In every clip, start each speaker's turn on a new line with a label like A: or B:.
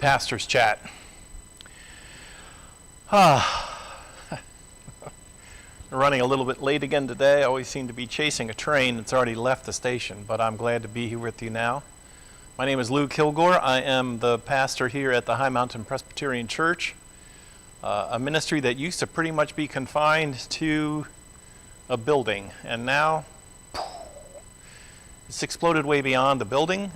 A: Pastor's Chat. We're running a little bit late again today. I always seem to be chasing a train that's already left the station, but I'm glad to be here with you now. My name is Lou Kilgore. I am the pastor here at the High Mountain Presbyterian Church, a ministry that used to pretty much be confined to a building, and now it's exploded way beyond the building.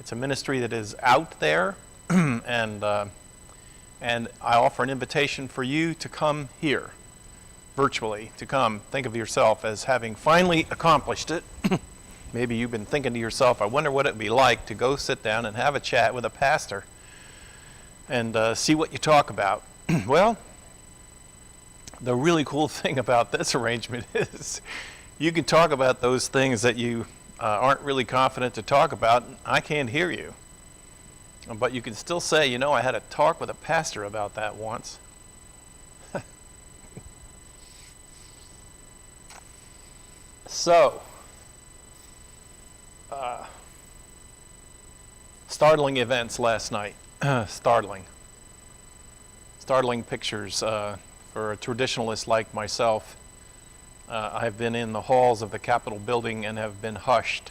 A: It's a ministry that is out there, and I offer an invitation for you to come here, virtually, to come. Think of yourself as having finally accomplished it. Maybe you've been thinking to yourself, I wonder what it would be like to go sit down and have a chat with a pastor and see what you talk about. Well, the really cool thing about this arrangement is you can talk about those things that you aren't really confident to talk about. I can't hear you. But you can still say, you know, I had a talk with a pastor about that once. So, startling events last night. Startling pictures for a traditionalist like myself. I've been in the halls of the Capitol building and have been hushed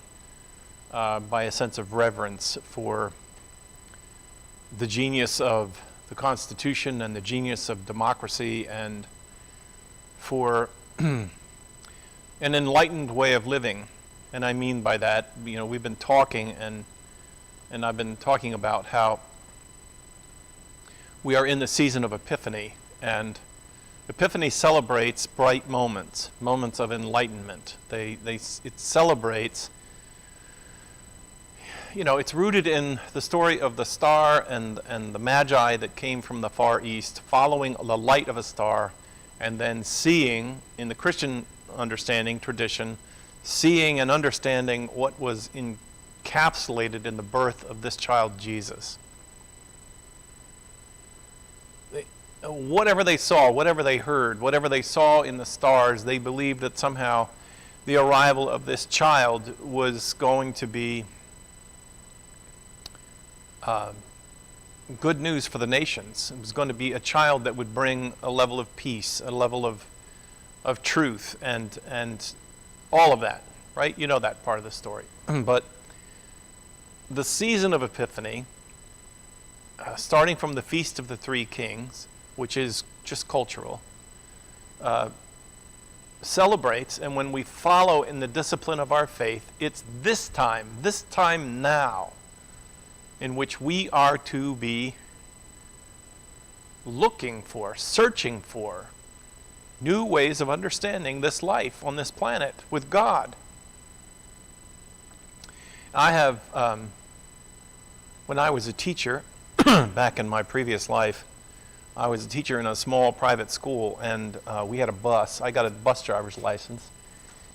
A: by a sense of reverence for the genius of the Constitution and the genius of democracy, and for an enlightened way of living. And I mean by that, you know, we've been talking and I've been talking about how we are in the season of Epiphany, and Epiphany celebrates bright moments of enlightenment. It celebrates, you know, it's rooted in the story of the star and the magi that came from the Far East, following the light of a star, and then seeing, in the Christian understanding tradition, seeing and understanding what was encapsulated in the birth of this child Jesus. Whatever they saw, whatever they heard, whatever they saw in the stars, they believed that somehow the arrival of this child was going to be good news for the nations. It was going to be a child that would bring a level of peace, a level of truth, and all of that, right? You know that part of the story. But the season of Epiphany, starting from the Feast of the Three Kings, which is just cultural, celebrates, and when we follow in the discipline of our faith, it's this time now, in which we are to be looking for, searching for new ways of understanding this life on this planet with God. I have, when I was a teacher, back in my previous life, I was a teacher in a small private school, and we had a bus. I got a bus driver's license,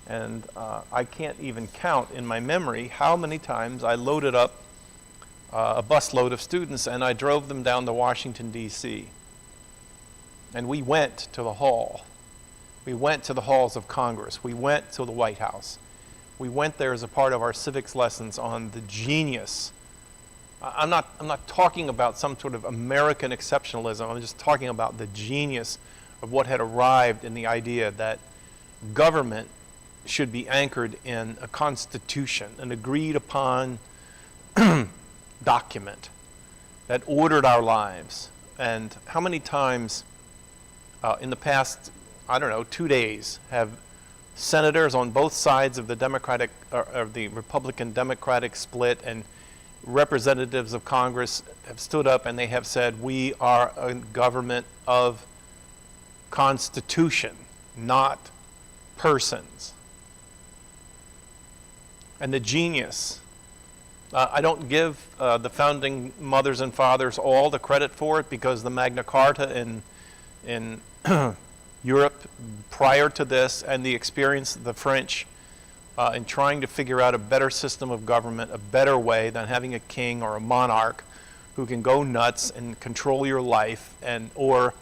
A: and I can't even count in my memory how many times I loaded up a busload of students and I drove them down to Washington, D.C. And we went to the hall. We went to the halls of Congress. We went to the White House. We went there as a part of our civics lessons on the genius. I'm not talking about some sort of American exceptionalism. I'm just talking about the genius of what had arrived in the idea that government should be anchored in a constitution, an agreed upon document that ordered our lives. And how many times in the past, 2 days, have senators on both sides of the Democratic or the Republican-Democratic split, and representatives of Congress have stood up and they have said, we are a government of constitution, not persons. And the genius, I don't give the founding mothers and fathers all the credit for it, because the Magna Carta in Europe prior to this, and the experience of the French in trying to figure out a better system of government, a better way than having a king or a monarch who can go nuts and control your life, or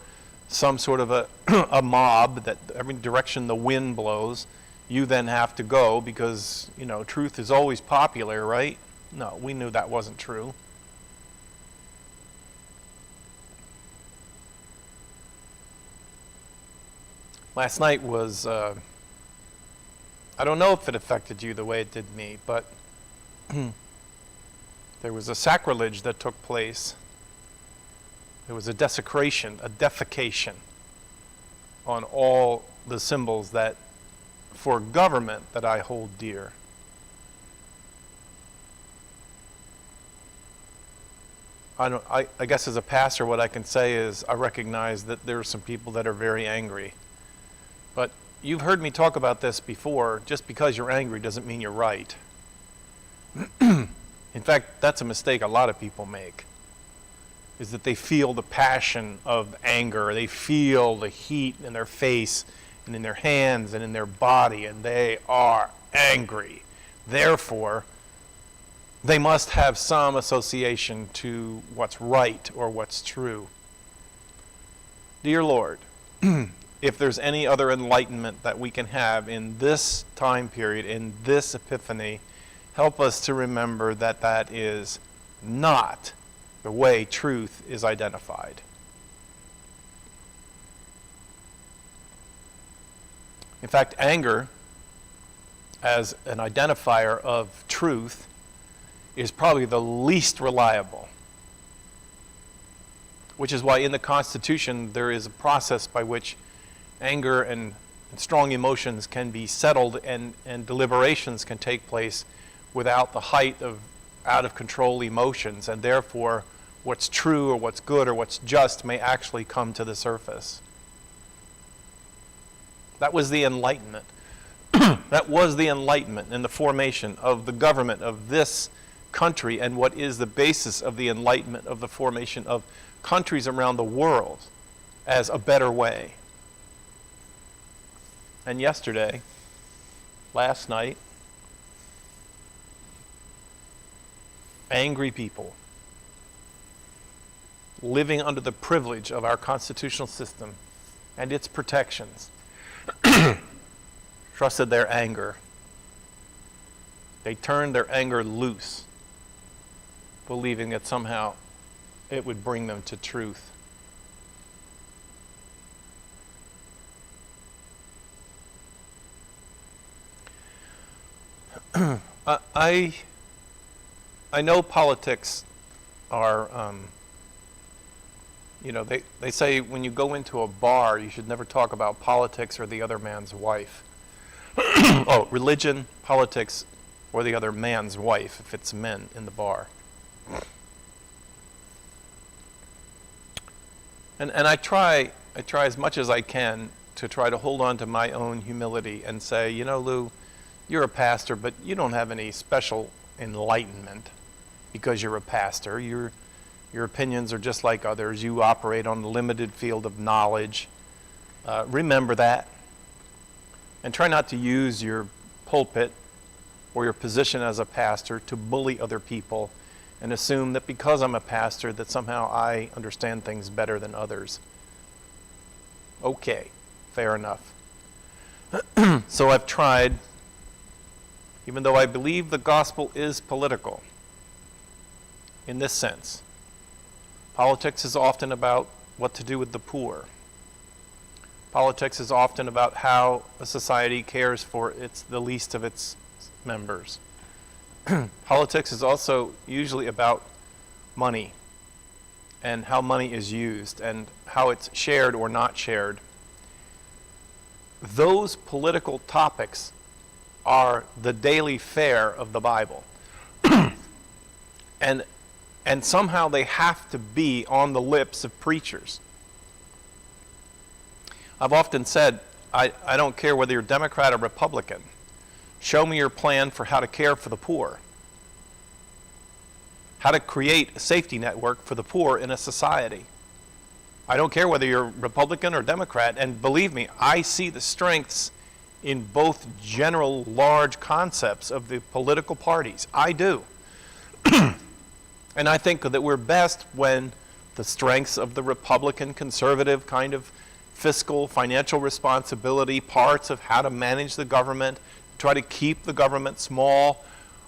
A: some sort of a mob that every direction the wind blows, you then have to go because, truth is always popular, right? No, we knew that wasn't true. Last night was, I don't know if it affected you the way it did me, but there was a sacrilege that took place. There was a desecration, a defecation on all the symbols that, for government, that I hold dear. I guess as a pastor, what I can say is I recognize that there are some people that are very angry. But you've heard me talk about this before. Just because you're angry doesn't mean you're right. In fact, that's a mistake a lot of people make, is that they feel the passion of anger. They feel the heat in their face and in their hands and in their body, and they are angry. Therefore, they must have some association to what's right or what's true. Dear Lord, if there's any other enlightenment that we can have in this time period, in this epiphany, help us to remember that that is not the way truth is identified. In fact, anger, as an identifier of truth, is probably the least reliable. Which is why in the Constitution there is a process by which anger and strong emotions can be settled and deliberations can take place without the height of out-of-control emotions, and therefore what's true or what's good or what's just may actually come to the surface. That was the Enlightenment. That was the Enlightenment in the formation of the government of this country, and what is the basis of the Enlightenment of the formation of countries around the world as a better way. And yesterday, last night, angry people living under the privilege of our constitutional system and its protections trusted their anger. They turned their anger loose, believing that somehow it would bring them to truth. I know politics are, they say when you go into a bar, you should never talk about politics or the other man's wife. Oh, religion, politics, or the other man's wife, if it's men in the bar. And I try as much as I can to try to hold on to my own humility and say, Lou, you're a pastor, but you don't have any special enlightenment because you're a pastor. Your opinions are just like others. You operate on a limited field of knowledge. Remember that. And try not to use your pulpit or your position as a pastor to bully other people and assume that because I'm a pastor that somehow I understand things better than others. Okay, fair enough. So I've tried, even though I believe the gospel is political, in this sense. Politics is often about what to do with the poor. Politics is often about how a society cares for the least of its members. Politics is also usually about money and how money is used and how it's shared or not shared. Those political topics are the daily fare of the Bible. And somehow they have to be on the lips of preachers. I've often said, I don't care whether you're Democrat or Republican. Show me your plan for how to care for the poor. How to create a safety network for the poor in a society. I don't care whether you're Republican or Democrat, and believe me, I see the strengths in both general large concepts of the political parties. I do. And I think that we're best when the strengths of the Republican conservative kind of fiscal, financial responsibility, parts of how to manage the government, try to keep the government small,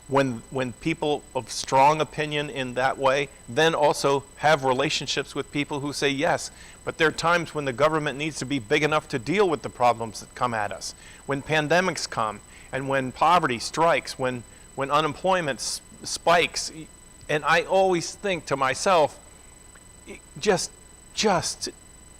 A: when people of strong opinion in that way then also have relationships with people who say yes, but there are times when the government needs to be big enough to deal with the problems that come at us. When pandemics come, and when poverty strikes, when unemployment spikes, and I always think to myself, just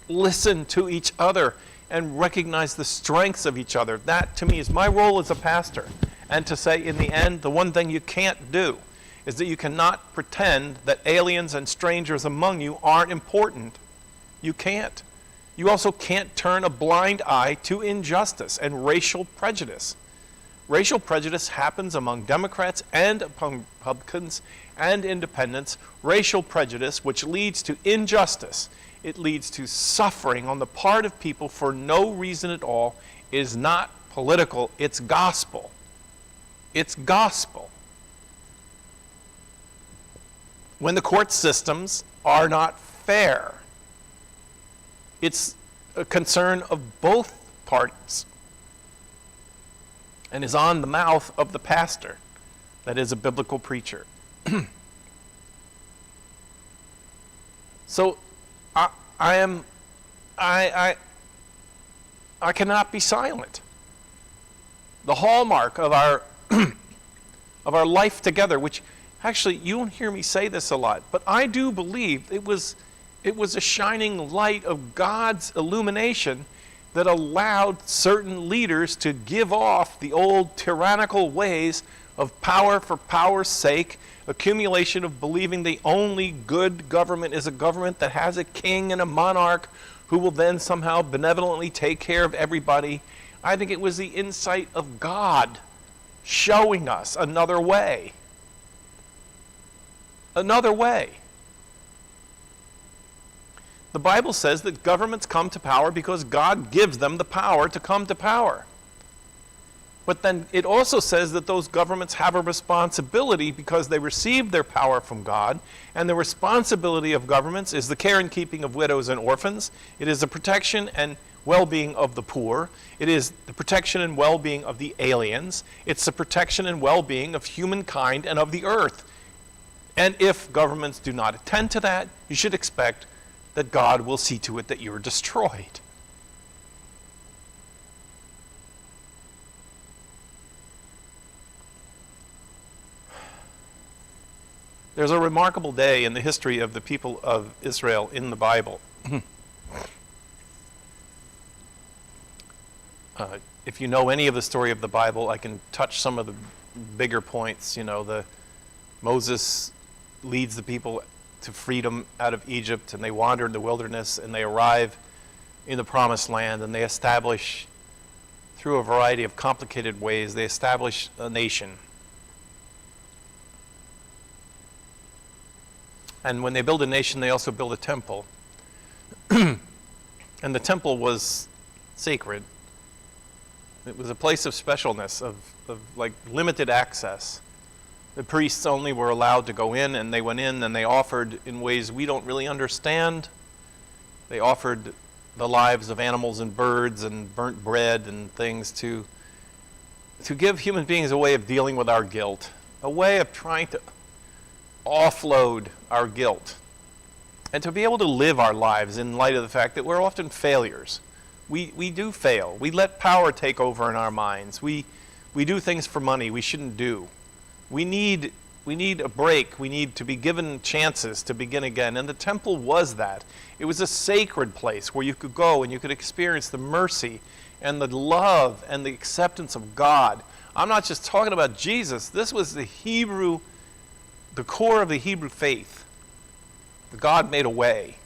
A: listen to each other and recognize the strengths of each other. That, to me, is my role as a pastor. And to say, in the end, the one thing you can't do is that you cannot pretend that aliens and strangers among you aren't important. You can't. You also can't turn a blind eye to injustice and racial prejudice. Racial prejudice happens among Democrats and among Republicans and independents. Racial prejudice, which leads to injustice, it leads to suffering on the part of people for no reason at all, is not political, it's gospel. It's gospel. When the court systems are not fair, it's a concern of both parties and is on the mouth of the pastor that is a biblical preacher. So I cannot be silent. The hallmark of our of our life together, which actually you don't hear me say this a lot, but I do believe it was a shining light of God's illumination that allowed certain leaders to give off the old tyrannical ways of power for power's sake, accumulation of believing the only good government is a government that has a king and a monarch who will then somehow benevolently take care of everybody. I think it was the insight of God showing us another way. Another way. The Bible says that governments come to power because God gives them the power to come to power. But then it also says that those governments have a responsibility because they received their power from God, and the responsibility of governments is the care and keeping of widows and orphans. It is the protection and well-being of the poor. It is the protection and well-being of the aliens. It's the protection and well-being of humankind and of the earth. And if governments do not attend to that, you should expect that God will see to it that you're destroyed. There's a remarkable day in the history of the people of Israel in the Bible. If you know any of the story of the Bible, I can touch some of the bigger points. You know, Moses leads the people to freedom out of Egypt, and they wander in the wilderness, and they arrive in the promised land, and they establish, through a variety of complicated ways, they establish a nation. And when they build a nation, they also build a temple. And the temple was sacred. It was a place of specialness, of like limited access. The priests only were allowed to go in, and they went in and they offered in ways we don't really understand. They offered the lives of animals and birds and burnt bread and things to give human beings a way of dealing with our guilt, a way of trying to offload our guilt, and to be able to live our lives in light of the fact that we're often failures. We do fail. We let power take over in our minds. We do things for money we shouldn't do. We need a break. We need to be given chances to begin again. And the temple was that. It was a sacred place where you could go and you could experience the mercy and the love and the acceptance of God. I'm not just talking about Jesus. This was the core of the Hebrew faith. God made a way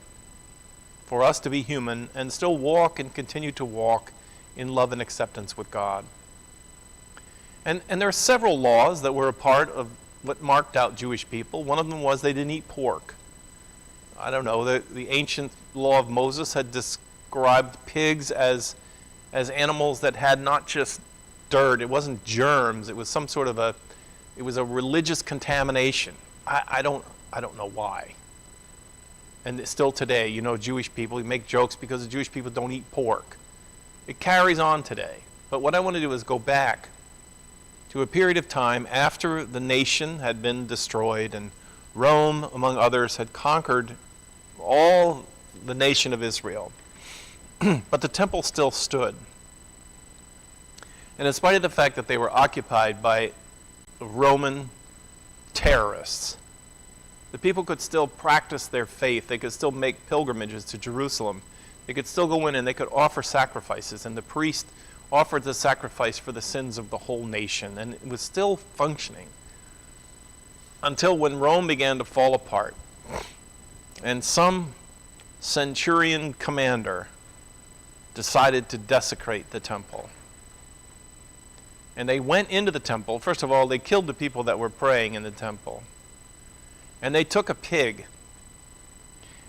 A: for us to be human and still walk and continue to walk in love and acceptance with God. And there are several laws that were a part of what marked out Jewish people. One of them was they didn't eat pork. I don't know, the ancient law of Moses had described pigs as animals that had not just dirt, it wasn't germs, it was some sort of it was a religious contamination. I don't know why. And still today, you know, Jewish people, we make jokes because the Jewish people don't eat pork. It carries on today. But what I want to do is go back to a period of time after the nation had been destroyed and Rome, among others, had conquered all the nation of Israel. But the temple still stood. And in spite of the fact that they were occupied by Roman terrorists, the people could still practice their faith. They could still make pilgrimages to Jerusalem. They could still go in and they could offer sacrifices, and the priest offered the sacrifice for the sins of the whole nation, and it was still functioning until when Rome began to fall apart, and some centurion commander decided to desecrate the temple. And they went into the temple. First of all, they killed the people that were praying in the temple. And they took a pig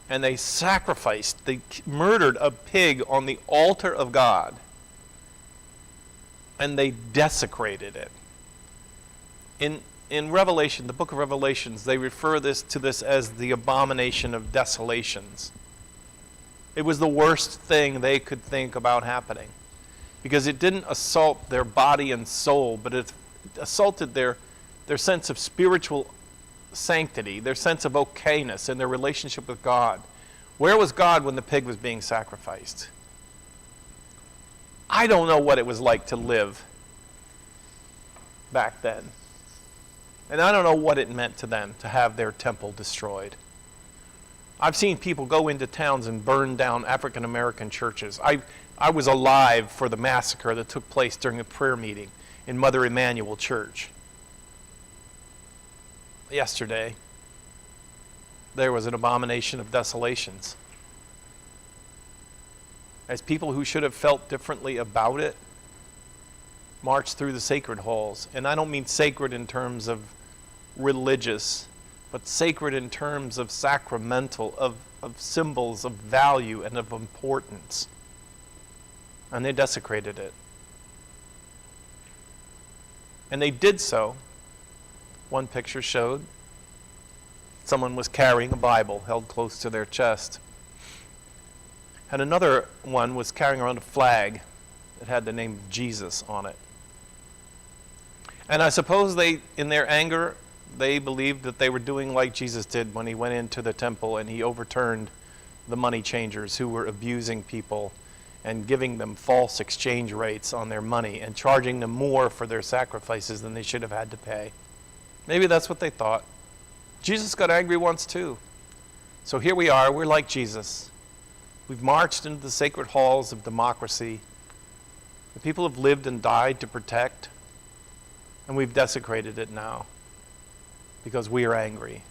A: and they sacrificed, they murdered a pig on the altar of God. And they desecrated it. In Revelation, the book of Revelations, they refer to this as the abomination of desolations. It was the worst thing they could think about happening, because it didn't assault their body and soul, but it assaulted their sense of spiritual sanctity, their sense of okayness, and their relationship with God. Where was God when the pig was being sacrificed? I don't know what it was like to live back then. And I don't know what it meant to them to have their temple destroyed. I've seen people go into towns and burn down African American churches. I was alive for the massacre that took place during a prayer meeting in Mother Emanuel Church. Yesterday, there was an abomination of desolations. As people who should have felt differently about it marched through the sacred halls. And I don't mean sacred in terms of religious, but sacred in terms of sacramental, of symbols of value and of importance. And they desecrated it. And they did so. One picture showed someone was carrying a Bible held close to their chest. And another one was carrying around a flag that had the name of Jesus on it. And I suppose they, in their anger, they believed that they were doing like Jesus did when he went into the temple and he overturned the money changers who were abusing people and giving them false exchange rates on their money and charging them more for their sacrifices than they should have had to pay. Maybe that's what they thought. Jesus got angry once too. So here we are, we're like Jesus. We've marched into the sacred halls of democracy. The people have lived and died to protect, and we've desecrated it now because we are angry.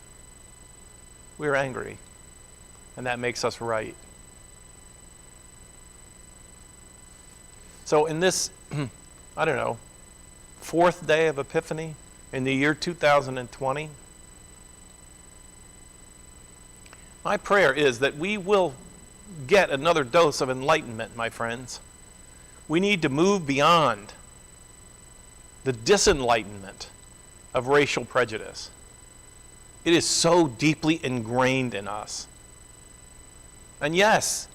A: We're angry, and that makes us right. So in this, I don't know, fourth day of Epiphany in the year 2020, my prayer is that we will get another dose of enlightenment, my friends. We need to move beyond the disenlightenment of racial prejudice. It is so deeply ingrained in us. And yes,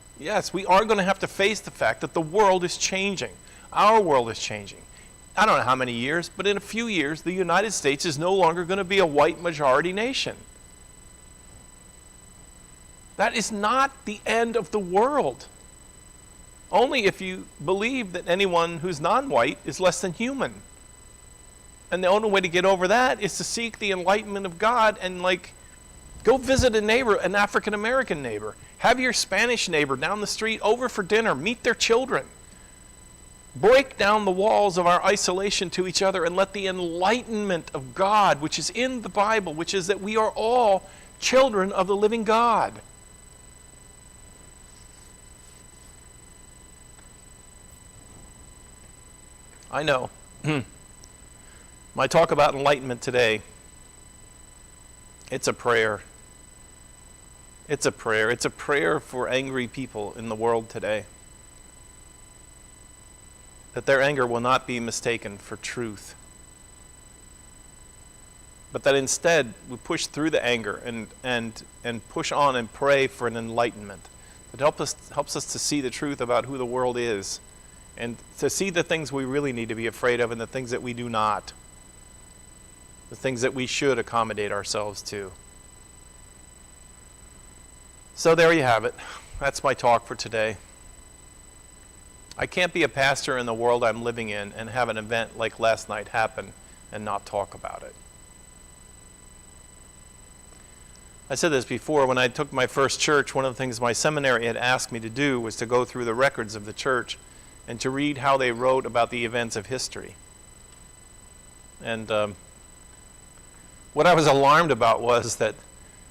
A: we are going to have to face the fact that the world is changing. Our world is changing. I don't know how many years, but in a few years, the United States is no longer going to be a white majority nation. That is not the end of the world. Only if you believe that anyone who's non-white is less than human. And the only way to get over that is to seek the enlightenment of God and go visit a neighbor, an African American neighbor. Have your Spanish neighbor down the street over for dinner. Meet their children. Break down the walls of our isolation to each other and let the enlightenment of God, which is in the Bible, which is that we are all children of the living God. I know. My talk about enlightenment today, it's a prayer. It's a prayer. It's a prayer for angry people in the world today. That their anger will not be mistaken for truth. But that instead we push through the anger and push on and pray for an enlightenment that helps us to see the truth about who the world is and to see the things we really need to be afraid of and the things that we do not. the things that we should accommodate ourselves to. So there you have it. That's my talk for today. I can't be a pastor in the world I'm living in and have an event like last night happen and not talk about it. I said this before, when I took my first church, one of the things my seminary had asked me to do was to go through the records of the church and to read how they wrote about the events of history. And what I was alarmed about was that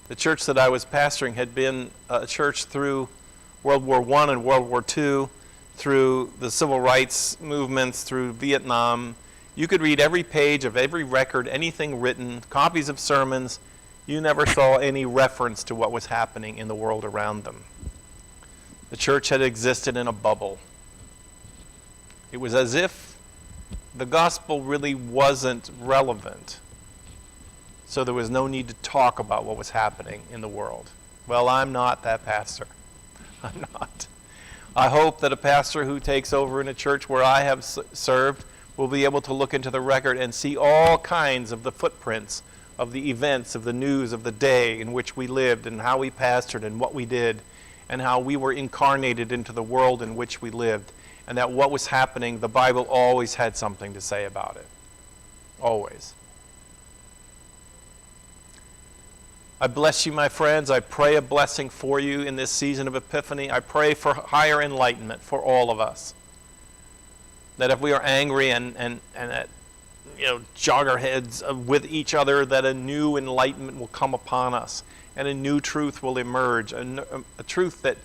A: the church that I was pastoring had been a church through World War I and World War II, through the civil rights movements, through Vietnam. You could read every page of every record, anything written, copies of sermons. You never saw any reference to what was happening in the world around them. The church had existed in a bubble. It was as if the gospel really wasn't relevant, so there was no need to talk about what was happening in the world. Well, I'm not that pastor. I'm not. I hope that a pastor who takes over in a church where I have served will be able to look into the record and see all kinds of the footprints of the events, of the news of the day in which we lived and how we pastored and what we did and how we were incarnated into the world in which we lived, and that what was happening, the Bible always had something to say about it. Always. I bless you, my friends. I pray a blessing for you in this season of Epiphany. I pray for higher enlightenment for all of us. That if we are angry and at, jog our heads with each other, that a new enlightenment will come upon us and a new truth will emerge, a truth that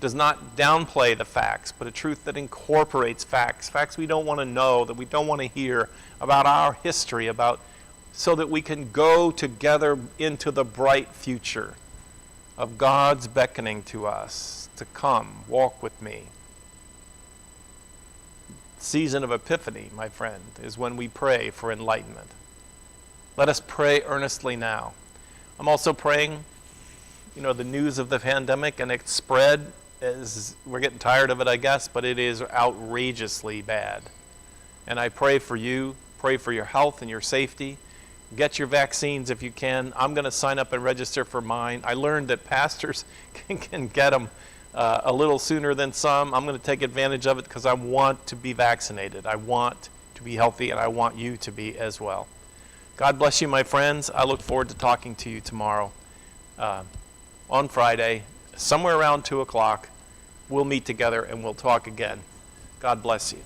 A: does not downplay the facts, but a truth that incorporates facts we don't want to know, that we don't want to hear about our history, so that we can go together into the bright future of God's beckoning to us to come, walk with me. Season of Epiphany, my friend, is when we pray for enlightenment. Let us pray earnestly now. I'm also praying, the news of the pandemic and its spread, we're getting tired of it, I guess, but it is outrageously bad. And I pray for you, pray for your health and your safety. Get your vaccines if you can. I'm going to sign up and register for mine. I learned that pastors can get them a little sooner than some. I'm going to take advantage of it because I want to be vaccinated. I want to be healthy, and I want you to be as well. God bless you, my friends. I look forward to talking to you tomorrow on Friday, somewhere around 2 o'clock. We'll meet together and we'll talk again. God bless you.